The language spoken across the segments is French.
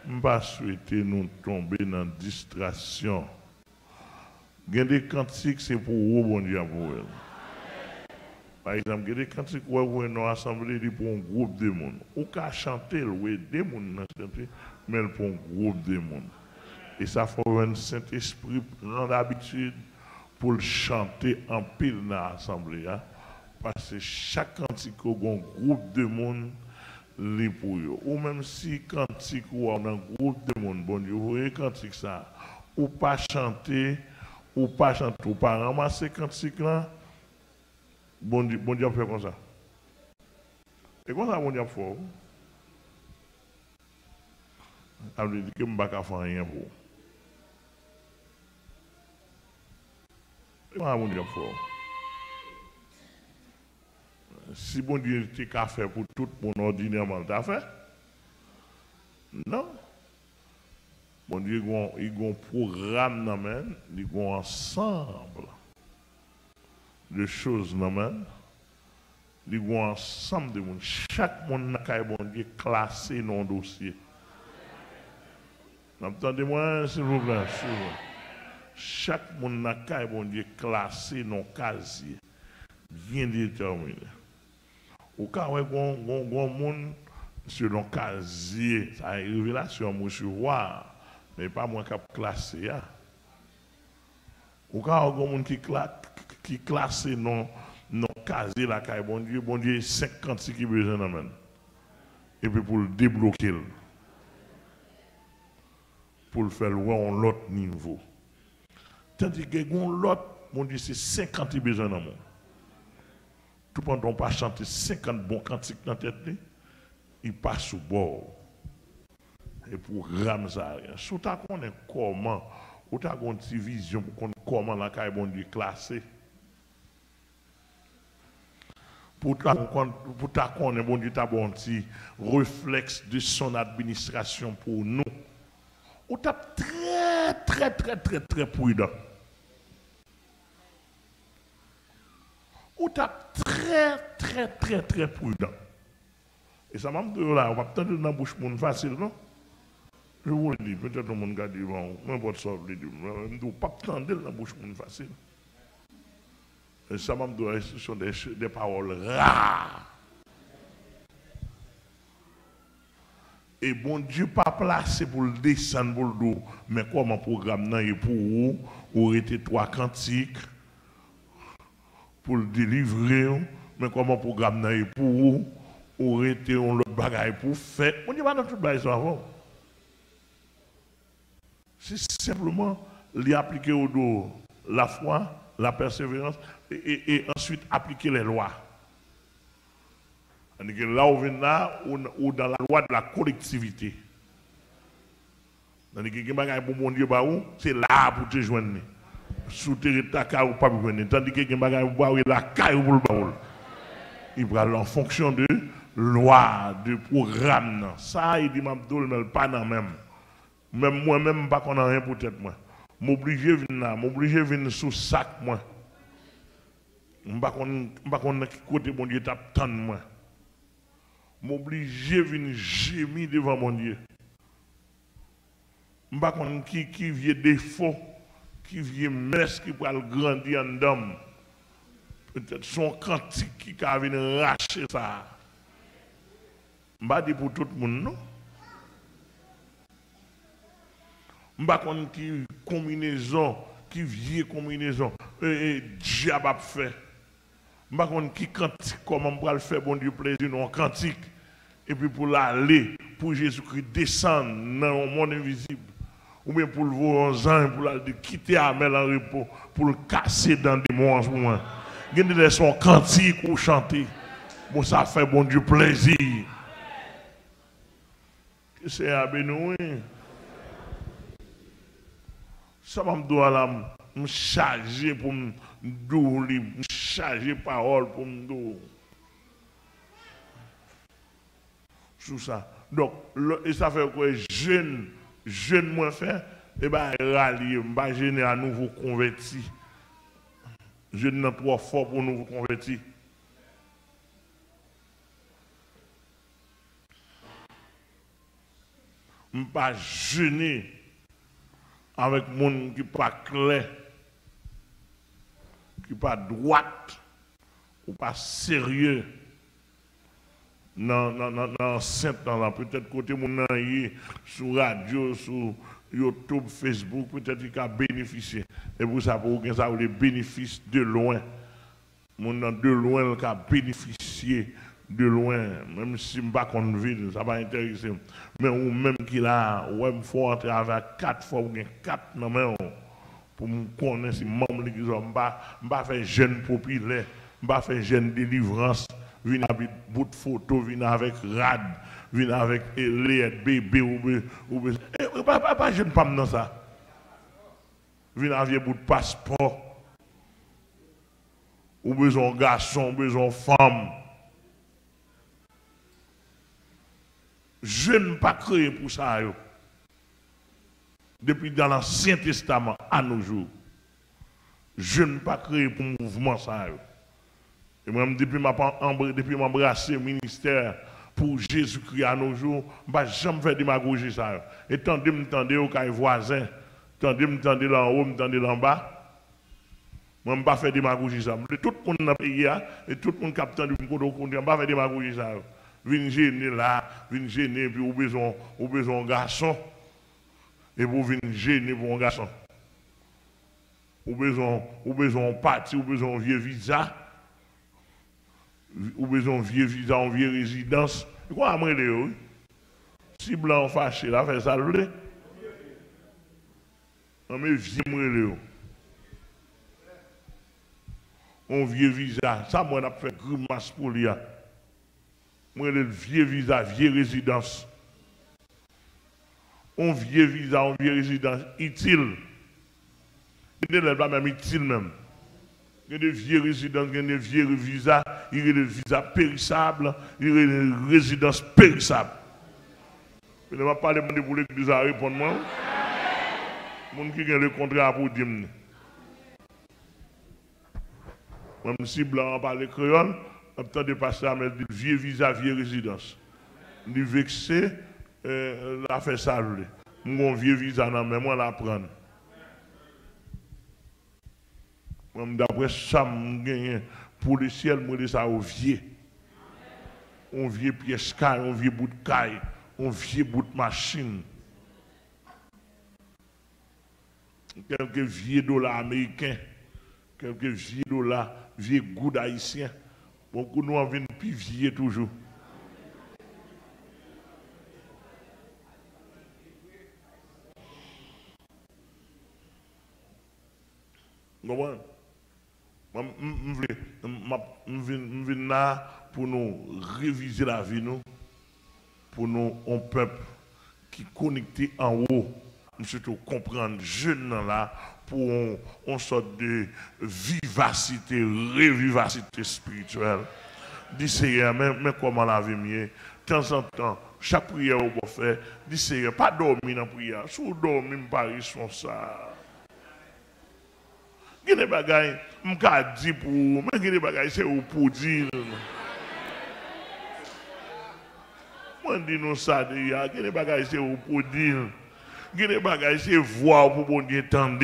Je ne pas souhaiter nous tomber dans la distraction. Il y a des cantiques, c'est pour vous, bon Dieu, pour elle. Par exemple, il y a des cantiques où vous êtes assemblée pour un groupe de monde. Ou qu'à chanter, oui, des monde chanter, mais pour un groupe de monde. Et ça faut un Saint-Esprit prendre l'habitude pour le chanter en pile dans l'assemblée. Hein? Parce que chaque cantique a un groupe de monde pour eux. Ou même si cantique ou un groupe de monde, bon Dieu, vous voyez cantique ça, ou pas chanter, ou pas ramasser cantique là, bon Dieu fait comme ça. Et comment ça, bon Dieu fait? Ça veut dire que je ne peux pas faire rien pour vous. Et comment bon Dieu fait? Si bon Dieu était qu'à faire pour tout le monde ordinairement, t'as fait? Non. Bon Dieu, il y a un programme, il y a un ensemble de choses, il y a un ensemble de monde. Chaque monde n'a bon Dieu classé dans un dossier. Entendez-moi, s'il vous plaît. Chaque monde n'a bon Dieu classé dans un casier bien déterminé. Au cas où il y a un monde sur le casier, ça est révélation, moi je vois, mais pas moi qui ai classé. Au cas où il y a un monde qui est classé dans le casier, là, bon Dieu, 50 qui besoin d'amener. Et puis pour le débloquer, pour le faire voir à l'autre niveau. Tandis que l'autre, bon Dieu, c'est 50 qui besoin d'amener. Tout le monde n'a pas chanté 50 bons cantiques dans la tête, il passe au bord. Et pour ramener ça, si tu connais comment, ou tu as une petite vision pour connaître comment la caille bon Dieu classé. Pour tu connais bon Dieu, tu as un petit réflexe de son administration pour nous. Ou tu es très prudent. Ou tu es très prudent. Et ça m'a dit là, on va peut-être dans la bouche mon facile, non? Je vous le dis, peut-être que mon gars dit, bon, n'importe ça, je ne dois pas attendre dans la bouche mon facile. Et ça m'a dit, ce sont des paroles rares. Et bon Dieu pas placé pour le descendre pour le dos, mais comme un programme est pour vous, ou était 3 cantiques pour le délivrer, mais comme un programme est pour vous, ou était un autre bagaille pour faire. On dit pas dans toute la avant. C'est simplement les appliquer au dos la foi, la persévérance et ensuite appliquer les lois. Là où on là, ou dans la loi de la collectivité. C'est là pour te joindre. Sous ta ou pas pour venir. Tandis que la caille pour le baoul. Il va en fonction de loi, de programme. Ça, il dit, mais pas dans même. Même moi-même, pas qu'on a rien pour tête moi. M'obliger à venir sous sac moi. Pas qu'on côté mon Dieu tape tant moi. M'obliger à venir gémir devant mon Dieu. Pas qu'on qui vient défaut, qui vient messe qui va grandir en dame. Peut-être son cantique qui va venir racher ça. Pas dit pour tout le monde non. M'ba kon qui combinaison, qui vieille combinaison, diable a fait. M'ba kon qui cantique comment on va le faire bon Dieu plaisir non cantique et puis pour l'aller pour Jésus-Christ descendre dans le monde invisible ou bien pour le voir en ange pour la quitter Amel en repos pour le casser dans des mots en ce moment. Il y a des sons cantiques ou chanter. Bon ça fait bon Dieu plaisir. C'est à Benoît. Ça va me charger pour me douler, me charger parole pour me douler. Sous ça. Donc, et ça fait quoi? Jeune moins fait, et bien, rallier, je vais gêner à nouveau converti. Jeune n'a trop fort pour nous convertir. Je ne pas jeûner avec des gens qui ne sont pas clairs, qui ne sont pas droite, ou pas sérieux. Non, peut-être côté mon sur radio, sur YouTube, Facebook, peut-être qu'il a bénéficié. Et pour ça, pour que ça les bénéfices de loin. Mon de loin, qui a bénéficié de loin, même si je ne suis pas contre ville, ça va intéresser. Mais ou même qu'il a, ouais, il faut entrer avec 4 fois ou 4 non pour me connaître si membre de l'église, je ne vais pas faire jeune populaire, je ne vais pas faire jeune délivrance. Vin avec bout de photo, vin avec rad, vin avec les bébé ou pas jeune femme dans ça. Vin avec bout de passeport. Ou besoin garçon, besoin femme. Je ne pas créé pour ça. Depuis dans l'Ancien Testament à nos jours. Je ne pas créé pour mouvement ça. Et moi, depuis m'embrasser le ministère pour Jésus-Christ à nos jours, je ne vais jamais faire démagogie ça. Et tandis que au cas voisin, tandis que là en haut, tandis là en bas, moi, je ne vais pas faire démagogie ça. Tout le monde dans le pays, et tout le monde qui a attendu, je ne vais pas faire démagogie ça. Vin gêner là, vin gêner, puis au besoin un garçon, et pour venir gêner pour un garçon. Ou besoin un parti, ou besoin un vieux visa. Ou besoin vieux visa, en vieux résidence. Quoi, moi, Léo? Si blanc fâché, là, fait ça, le non, mais vieux, moi, Léo. On vieux visa, ça, moi, on a fait grimace pour lui. Moi, le vieux visa, vieux résidence. On vieux visa, on vieux résidence, utile. Il n'est pas même utile, même. Il y a des vieux résidences, il y a des vieux visas, il y a des visas périssables, il y a des résidences périssables. Je ne vais pas parler de pour l'église à répondre moi. Les gens qui ont le contrat pour dire. Même si blanc parle créole, on de passer à mettre des vieux visas, vieux résidences. Il vexé, la fait ça. Mon vieux visa, non, mais moi, la prendre. D'après ça, pour le ciel, je dis ça au vieux. On vieux pièce caille, on vieux bout de caille, on vieux bout de machine. Quelques vieux dollars américains, quelques vieux dollars, vieux goût haïtiens. Beaucoup nous en viennent plus vieux toujours. Comment? Je viens là pour nous réviser la vie, nous, pour nous, un peuple qui est connecté en haut, surtout comprendre jeune là, pour une sorte de vivacité, revivacité spirituelle. Dis Seigneur, mais comment la vie mieux? De temps en temps, chaque prière qu'on fait, dis Seigneur, pas dormir dans la prière. Si vous dormez, je ne pas responsable. Il y a des bagailles, je ne dis pour vous, mais il y a des bagailles, c'est pour dire. Moi, je dis nous ça, il y a des bagailles, c'est pour dire. Il y a des bagailles, c'est voir pour bon Dieu entendre.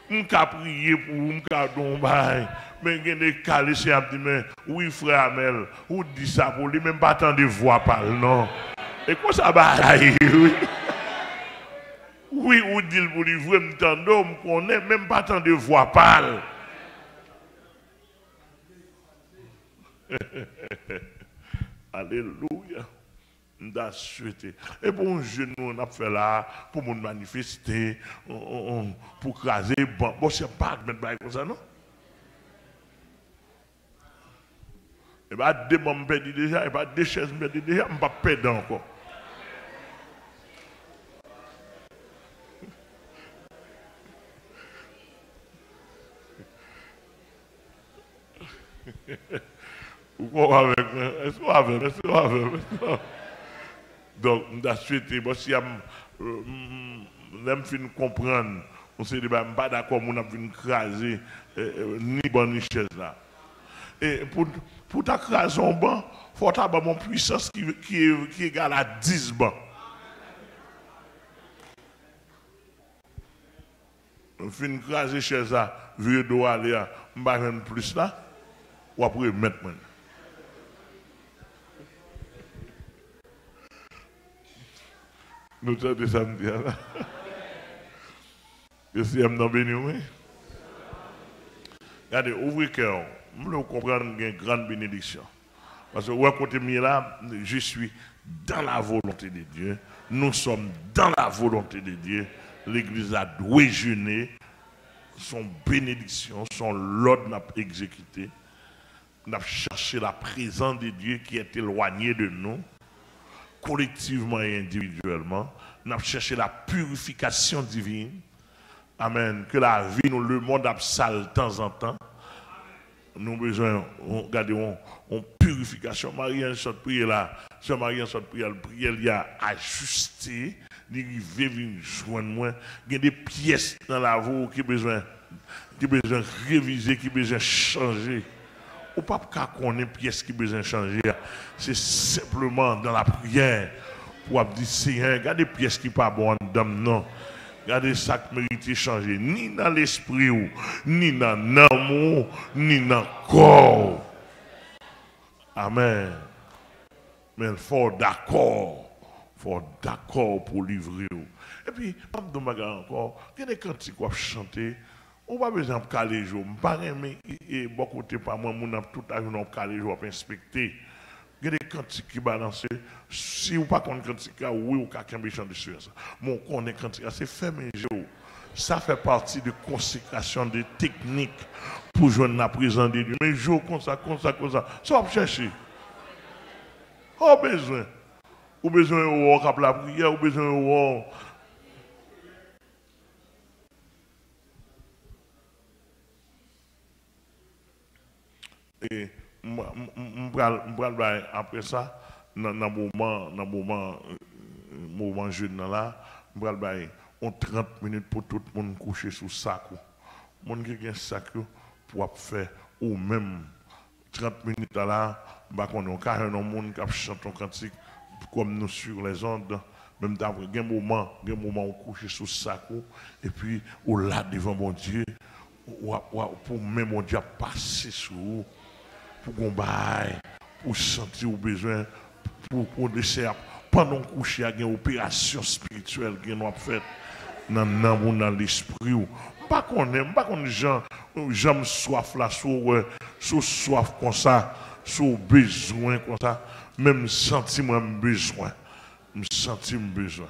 Je ne prier pour vous, je ne donner. Mais il y a des cas, c'est à dire, oui, frère Amel, ou dit ça pour lui, même pas tant de voix parle, non. Et quoi ça va, oui? Oui, ou dit pour lui, vous m'entendez, on connaît même pas tant de voix parle. Alléluia. Nous souhaité. Et bon, nous, on a fait là, pour nous manifester, pour craser, bon, c'est pas de mettre comme ça, non? Et bien, deux membres me perdent déjà, et bien, deux chaises me perdent déjà, je ne vais pas perdre encore. Vous comprenez avec moi? Est-ce qu'on va avec? Donc, nous avons souhaité, si je fin comprendre, on s'est dit, je ne suis pas d'accord, on a fin craser ni bonne chaise là. Et pour ta craser un banc, il faut avoir une puissance qui est égale à 10 bancs. fin craser chez ça, vieux doigt aller, m'pa plus là, ou après mettre moi. Nous t'entendons ça me dire là. Que si elle béni, oui. Regardez, ouvrez cœur. Vous voulez comprendre une grande bénédiction. Parce que vous écoutez là, je suis dans la volonté de Dieu. Nous sommes dans la volonté de Dieu. L'Église a doué jeûner. Son bénédiction, son l'ordre n'a pas exécuté. Nous avons cherché la présence de Dieu qui est éloignée de nous, collectivement et individuellement. Nous avons cherché la purification divine. Amen. Que la vie, nous, le monde a sale de temps en temps. Nous avons besoin, regardez, on purification. Marie-Anne sorte prière là. Sœur Marie-Anne sorte prière, il a ajusté, il vient joindre moi. Il y a des pièces dans la voie qui ont besoin de réviser, qui ont besoin de changer. Ou pas qu'on ait des pièces qui ont besoin de changer. C'est simplement dans la prière pour dire, Seigneur, regardez des pièces qui ne sont pas bonnes dans non. Regardez ça qui mérite de changer, ni dans l'esprit, ni dans l'amour, ni dans le corps. Amen. Mais il faut d'accord. Il faut d'accord pour livrer. Et puis, je me dis encore, il y a des cantiques qu'on chanter. On va besoin de caler les jours. Je ne sais pas, mais beaucoup de temps, moi, je tout à l'heure caler les jours pour inspecter. Il y a des cantiques qui balancent. Si vous ne connaissez pas cantique, oui, ou quelqu'un qui chante sur ça. Mon connaît cantique, c'est fait mes jours. Ça fait partie de consécration de techniques pour joindre la présence de Dieu. Mais jour comme ça, ça va chercher. Au besoin. Ou besoin de voir la prière, ou besoin de voir. Et après ça, dans le moment jeune là, on 30 minutes pour tout le monde coucher sous sac. Le monde qui a un sac pour faire ou même 30 minutes là, on a carrément un monde qui chante un cantique comme nous sur les ondes. Même dans un moment on couche sous sac et puis on là devant mon Dieu pour même mon Dieu passer sur vous. Pour qu'on baille, pour sentir au besoin, pour laisser pendant coucher, il y a une opération spirituelle qui nous a faite dans l'esprit. Pas qu'on aime, pas qu'on j'aime soif là, sous soif comme ça, sous besoin comme ça, même sentiment besoin, me sentir besoin.